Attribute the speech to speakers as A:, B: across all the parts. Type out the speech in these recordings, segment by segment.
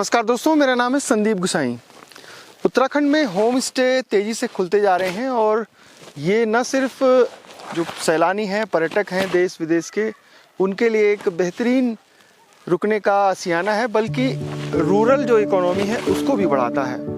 A: नमस्कार दोस्तों, मेरा नाम है संदीप गुसाई। उत्तराखंड में होम स्टे तेज़ी से खुलते जा रहे हैं और ये न सिर्फ जो सैलानी हैं, पर्यटक हैं देश विदेश के, उनके लिए एक बेहतरीन रुकने का आशियाना है, बल्कि रूरल जो इकोनॉमी है उसको भी बढ़ाता है।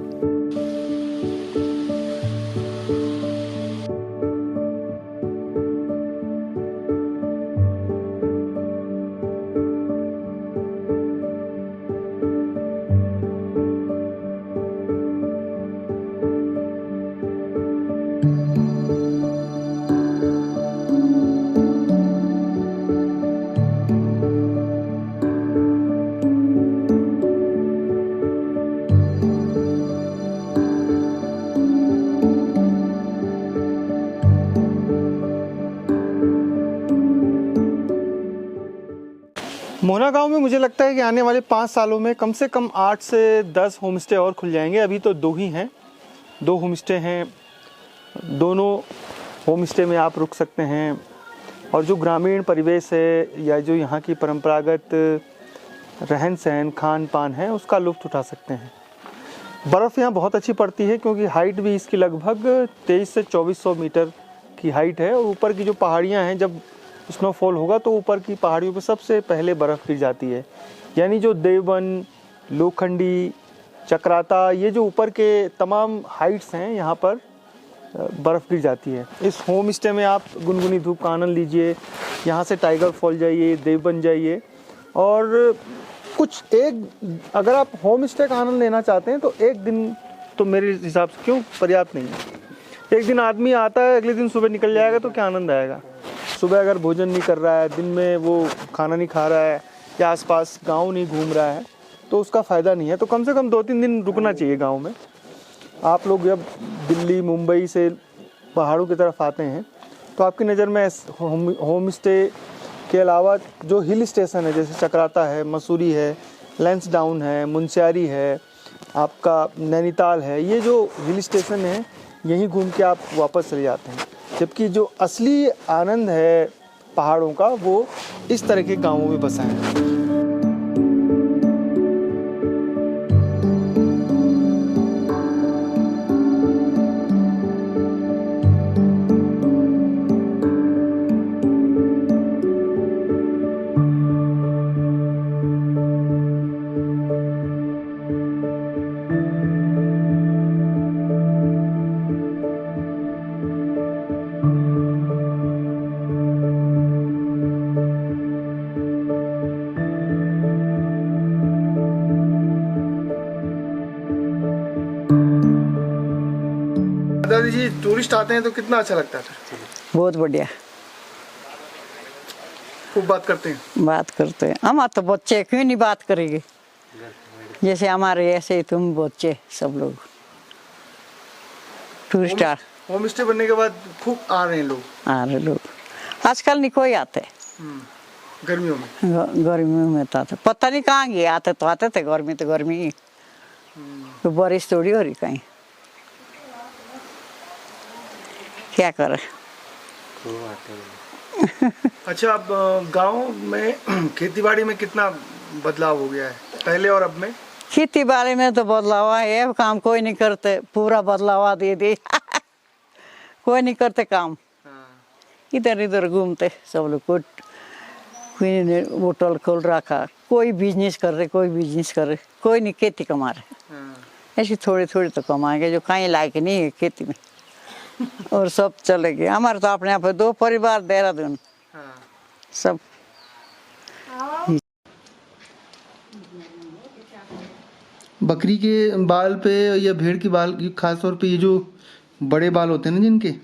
A: मोहना गांव में मुझे लगता है कि आने वाले 5 सालों में कम से कम 8 से 10 होम स्टे और खुल जाएंगे। अभी तो 2 ही हैं, 2 होम स्टे हैं। दोनों होम स्टे में आप रुक सकते हैं और जो ग्रामीण परिवेश है या जो यहाँ की परंपरागत रहन सहन खान पान है उसका लुत्फ़ उठा सकते हैं। बर्फ़ यहाँ बहुत अच्छी पड़ती है क्योंकि हाइट भी इसकी लगभग 2300 से 2400 मीटर की हाइट है और ऊपर की जो पहाड़ियाँ हैं, जब स्नोफॉल होगा तो ऊपर की पहाड़ियों पर सबसे पहले बर्फ़ गिर जाती है। यानी जो देवबन, लोखंडी, चक्राता, ये जो ऊपर के तमाम हाइट्स हैं यहाँ पर बर्फ़ गिर जाती है। इस होम स्टे में आप गुनगुनी धूप का आनंद लीजिए, यहाँ से टाइगर फॉल जाइए, देवबन जाइए और कुछ अगर आप होम स्टे का आनंद लेना चाहते हैं तो एक दिन तो मेरे हिसाब से क्यों पर्याप्त नहीं है। एक दिन आदमी आता है, अगले दिन सुबह निकल जाएगा तो क्या आनंद आएगा। सुबह अगर भोजन नहीं कर रहा है, दिन में वो खाना नहीं खा रहा है या आसपास गांव नहीं घूम रहा है तो उसका फ़ायदा नहीं है। तो कम से कम 2-3 दिन रुकना चाहिए गांव में। आप लोग जब दिल्ली मुंबई से पहाड़ों की तरफ आते हैं तो आपकी नज़र में होम स्टे के अलावा जो हिल स्टेशन है जैसे चक्राता है, मसूरी है, लैंसडाउन है, मुनस्यारी है, आपका नैनीताल है, ये जो हिल स्टेशन है यहीं घूम के आप वापस चले जाते हैं। जबकि जो असली आनंद है पहाड़ों का वो इस तरह के गांवों में बसा है। दादी जी, टूरिस्ट आते हैं तो कितना अच्छा लगता है?
B: बहुत बढ़िया,
A: खूब बात करते हैं।
B: हम तो बच्चे क्यों नहीं बात करेंगे, जैसे हमारे ऐसे ही तुम बच्चे सब लोग टूरिस्ट
A: होम स्टे बनने के बाद खूब आ रहे हैं लोग।
B: आजकल नहीं कोई आते
A: गर्मियों में।
B: गर्मियों में तो आते, पता नहीं कहाँ गए, आते तो आते थे। गर्मी तो गर्मी, तो बारिश थोड़ी हो रही कहीं, क्या करे।
A: अच्छा, अब गांव में खेतीबाड़ी में कितना बदलाव हो गया है पहले और अब में?
B: खेती बाड़ी में तो बदलाव है, काम कोई नहीं करते, पूरा बदलाव दे दे कोई नहीं करते काम। इधर इधर घूमते सब लोग। कोई ने होटल खोल रखा, कोई बिजनेस कर रहे, कोई नहीं खेती कमा रहे। ऐसी थोड़ी थोड़ी तो कमाएंगे जो कहीं लायक नहीं है खेती में और सब चले गए। हमारे तो अपने आप 2 परिवार, देहरादून सब।
A: बकरी के बाल पे या भेड़ की बाल, खास तौर पे ये जो बड़े बाल होते हैं ना जिनके,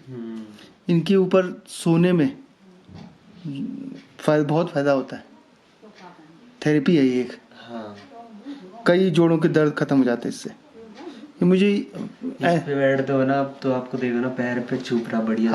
A: इनके ऊपर सोने में बहुत फायदा होता है। थेरेपी है ये एक। कई जोड़ों के दर्द खत्म हो जाते हैं इससे। ये मुझे
C: इस पे बैठ दो ना, अब तो आपको देखो ना पैर पे चुप रहा बढ़िया।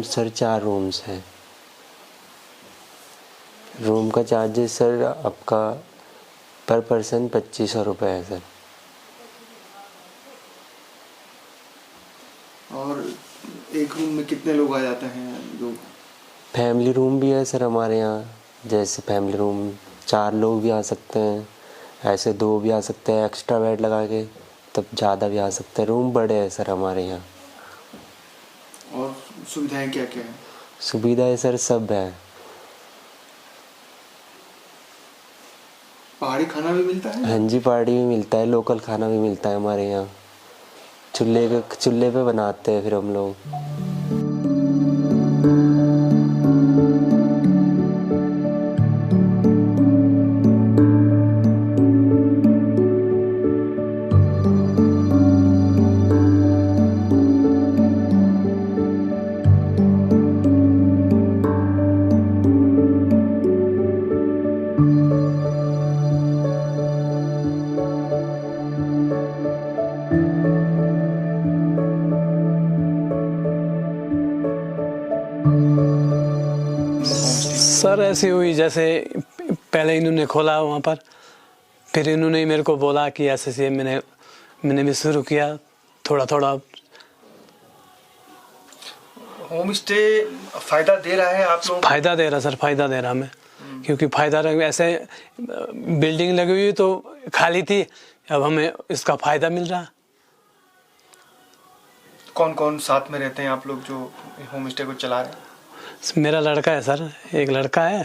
D: सर 4 रूम्स हैं। रूम का चार्जेस सर आपका पर पर्सन 2500 रुपये है सर।
A: और एक रूम में कितने लोग आ जाते हैं लोग?
D: फैमिली रूम भी है सर हमारे यहाँ, जैसे फैमिली रूम 4 लोग भी आ सकते हैं, ऐसे 2 भी आ सकते हैं, एक्स्ट्रा बेड लगा के तब ज़्यादा भी आ सकते हैं। रूम बड़े हैं सर हमारे यहाँ।
A: और सुविधाएं क्या क्या हैं?
D: सुविधाएं सर सब है।
A: पहाड़ी खाना भी मिलता है?
D: हाँ जी, पहाड़ी भी मिलता है, लोकल खाना भी मिलता है हमारे यहाँ। चूल्हे पे बनाते हैं फिर हम लोग।
E: सर ऐसी हुई जैसे पहले इन्होंने खोला वहाँ पर, फिर इन्होंने मेरे को बोला कि ऐसे मैंने भी शुरू किया थोड़ा थोड़ा।
A: होम स्टे फायदा दे रहा है आप लोगों को?
E: फायदा दे रहा सर, फायदा दे रहा हमें, क्योंकि फायदा ऐसे बिल्डिंग लगी हुई तो खाली थी, अब हमें इसका फायदा मिल रहा।
A: कौन कौन साथ में रहते हैं आप लोग जो होम स्टे को चला रहे हैं?
E: मेरा लड़का है सर, एक लड़का है,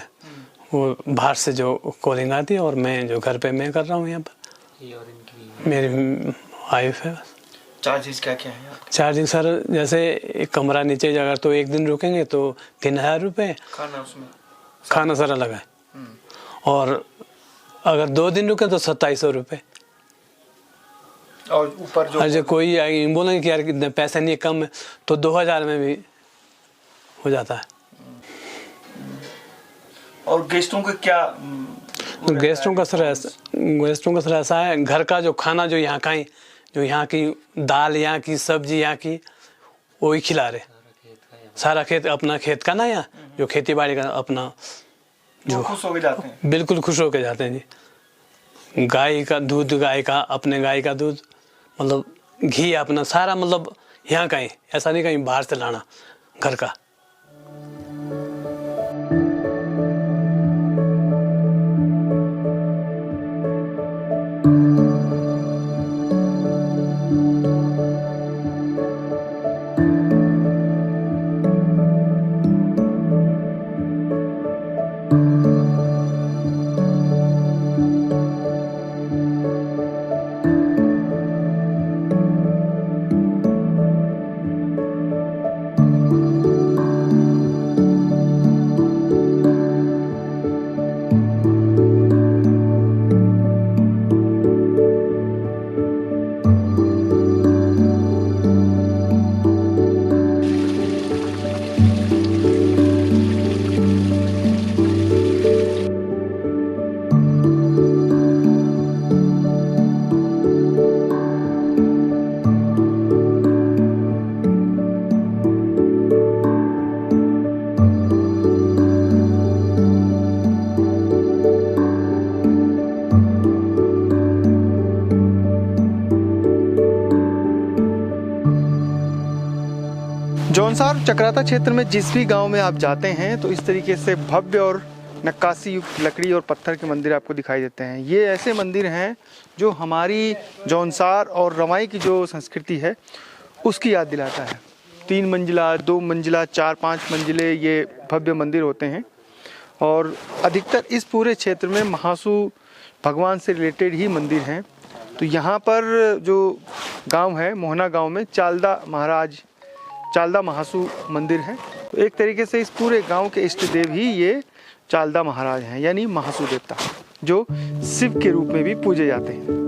E: वो बाहर से जो कॉलिंग आती है, और मैं जो घर पे मैं कर रहा हूँ यहाँ पर, मेरी वाइफ है।
A: चार्जेस क्या क्या है आपके?
E: चार्जिंग सर जैसे एक कमरा नीचे अगर तो एक दिन रुकेंगे तो 3000 रुपये,
A: खाना उसमें?
E: खाना सर अलग है, और अगर 2 दिन रुके तो 2700 रुपये।
A: और ऊपर जो
E: जो कोई बोलेंगे कि यार कितने पैसे नहीं कम है, तो 2000 में भी हो जाता है।
A: और गेस्टों का क्या?
E: गेस्टों का सर ऐसा है, घर का जो खाना जो यहाँ की दाल, यहाँ की सब्जी, यहाँ की वही खिला रहे। सारा खेत अपना खेत का ना, यहाँ जो खेती बाड़ी का अपना, जो
A: खुश होके जाते हैं।
E: बिल्कुल खुश होके जाते हैं जी। गाय का दूध, अपने गाय का दूध, मतलब घी अपना सारा, मतलब यहाँ का ही, ऐसा नहीं कहीं बाहर से लाना, घर का।
A: जौनसार चक्राता क्षेत्र में जिस भी गांव में आप जाते हैं तो इस तरीके से भव्य और नक्काशी युक्त लकड़ी और पत्थर के मंदिर आपको दिखाई देते हैं। ये ऐसे मंदिर हैं जो हमारी जौनसार और रवाई की जो संस्कृति है उसकी याद दिलाता है। 3 मंजिला, 2 मंजिला, 4-5 मंजिले ये भव्य मंदिर होते हैं, और अधिकतर इस पूरे क्षेत्र में महासू भगवान से रिलेटेड ही मंदिर हैं। तो यहाँ पर जो गांव है, मोहना गांव में चालदा महासू मंदिर है। तो एक तरीके से इस पूरे गांव के इष्ट देव ही ये चालदा महाराज हैं, यानी महासू देवता, जो शिव के रूप में भी पूजे जाते हैं।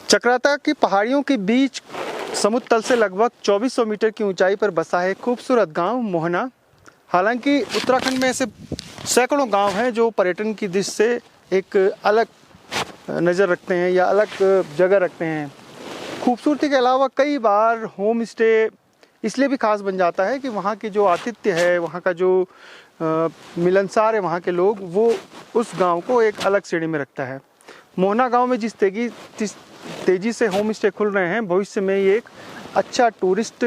A: चक्राता की पहाड़ियों के बीच समुद्र तल से लगभग 2400 मीटर की ऊंचाई पर बसा है खूबसूरत गांव मोहना। हालांकि उत्तराखंड में ऐसे सैकड़ों गांव हैं जो पर्यटन की दृष्टि से एक अलग नज़र रखते हैं या अलग जगह रखते हैं। खूबसूरती के अलावा कई बार होम स्टे इसलिए भी खास बन जाता है कि वहाँ की जो आतिथ्य है, वहाँ का जो मिलनसार है वहाँ के लोग, वो उस गांव को एक अलग श्रेणी में रखता है। मोहना गांव में जिस तेज़ी से होम स्टे खुल रहे हैं, भविष्य में ये एक अच्छा टूरिस्ट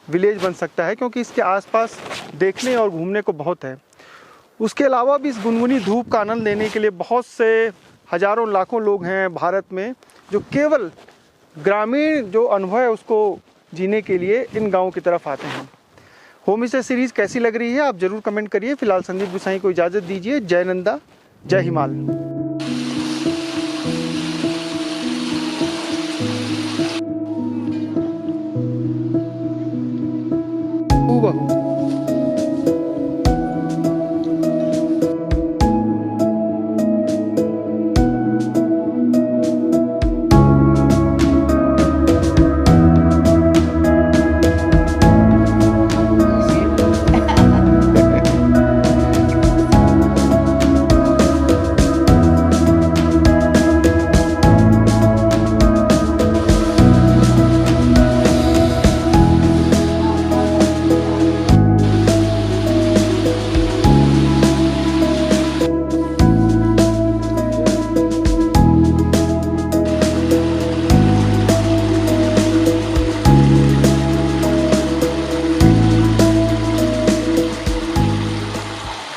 A: विलेज बन सकता है, क्योंकि इसके आसपास देखने और घूमने को बहुत है। उसके अलावा भी इस गुनगुनी धूप का आनंद लेने के लिए बहुत से हज़ारों लाखों लोग हैं भारत में जो केवल ग्रामीण जो अनुभव है उसको जीने के लिए इन गाँवों की तरफ आते हैं। होम स्टे सीरीज़ कैसी लग रही है आप ज़रूर कमेंट करिए। फिलहाल संदीप गुसाई को इजाज़त दीजिए। जय नंदा, जय हिमाल।